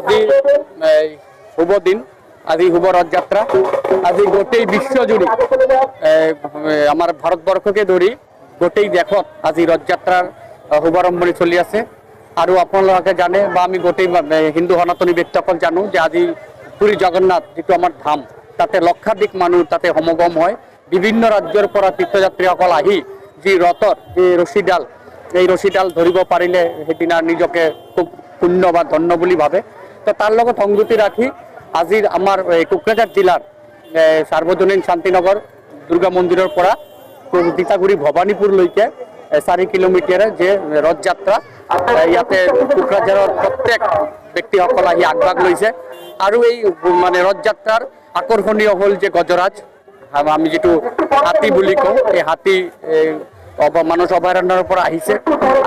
আজি শুভ দিন, আজি শুভ ৰথযাত্ৰা। আজি গোটেই বিশ্বজুড়ে আমাৰ ভাৰতবৰ্ষকে ধৰি গোটেই দেশত আজি ৰথযাত্ৰাৰ শুভাৰম্ভণি চলি আছে। আৰু আপোনালোকে জানে বা আমি গোটেই হিন্দু সনাতনী ব্যক্তিসকল জানো যে আজি পুৰী জগন্নাথ যিটো আমাৰ ধাম, তাতে লক্ষাধিক মানুহ তাতে সমাগম হয়। বিভিন্ন ৰাজ্যৰ পৰা তীৰ্থযাত্ৰীসকল আহি যি ৰথৰ যি ৰছীডাল, এই ৰছীডাল ধৰিব পাৰিলে সেইদিনা নিজকে খুব পুণ্য বা ধন্য বুলি ভাবে। তো তাৰ লগত সংগতি ৰাখি আজিৰ আমাৰ কোকৰাঝাৰ জিলাৰ সাৰ্বজনীন শান্তিনগৰ দুৰ্গা মন্দিৰৰ পৰা তিতাগুৰি ভবানীপুৰলৈকে 4 কিলোমিটাৰ যে ৰথযাত্ৰা, ইয়াতে কোকৰাঝাৰৰ প্ৰত্যেক ব্যক্তিসকল আহি আগভাগ লৈছে। আৰু এই মানে ৰথযাত্ৰাৰ আকৰ্ষণীয় হ'ল যে গজৰাজ, আমি যিটো হাতী বুলি কওঁ, এই হাতী মানস অভয়াৰণ্যৰ পৰা আহিছে,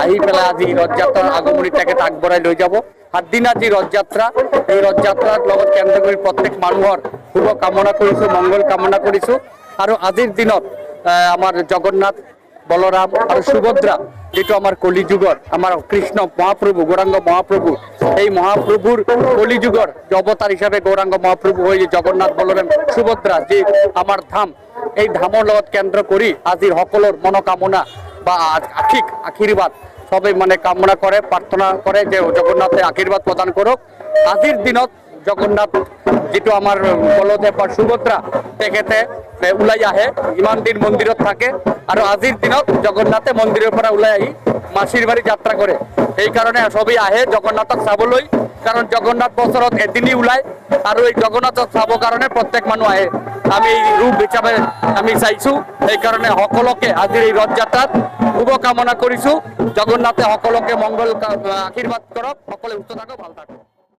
আহি পেলাই আজি ৰথযাত্ৰাৰ আগমনি তেখেত আগবঢ়াই লৈ যাব। 7 দিনা যি ৰথযাত্ৰা, এই ৰথযাত্ৰাৰ লগত কেন্দ্ৰ কৰি প্ৰত্যেক মানুহৰ শুভ কামনা কৰিছোঁ, মংগল কামনা কৰিছোঁ। আৰু আজিৰ দিনত আমাৰ জগন্নাথ, বলৰাম আৰু সুভদ্ৰা যেটো আমাৰ কলিযুগৰ আমাৰ কৃষ্ণ মহাপ্ৰভু, গৌৰাঙ্গ মহাপ্ৰভু, এই মহাপ্ৰভুৰ কলিযুগৰ অৱতাৰ হিচাপে গৌৰাঙ্গ মহাপ্ৰভু হৈ জগন্নাথ, বলৰাম, সুভদ্ৰা যি আমাৰ ধাম, এই ধামৰ লগত কেন্দ্ৰ কৰি আজিৰ সকলৰ মনোকামনা বা আশীৰ্বাদ সবেই মানে কামনা কৰে, প্ৰাৰ্থনা কৰে যে জগন্নাথে আশীৰ্বাদ প্ৰদান কৰক। আজিৰ দিনত জগন্নাথ যেটো আমাৰ বলদেৱ বা সুভদ্ৰা তেখেতে ওলাই আহে, ইমান দিন মন্দিৰত থাকে, আৰু আজিৰ দিনত জগন্নাথে মন্দিৰৰ পৰা ওলাই আহি মাসিৰ বাড়ি যাত্ৰা কৰে। এই কাৰণে সবই আহে জগন্নাথক চাবলৈ, কাৰণ জগন্নাথ বছৰত এদিনই ওলায়, আৰু এই জগন্নাথক চাব কাৰণে প্ৰত্যেক মানুহ আহে। আমি এই ৰূপ হিচাপে আমি চাইছোঁ, সেইকাৰণে সকলোকে আজিৰ এই ৰথযাত্ৰাত শুভকামনা কৰিছোঁ। জগন্নাথে সকলোকে মংগল আশীৰ্বাদ কৰক, সকলোৱে সুস্থ থাকক, ভাল থাকক।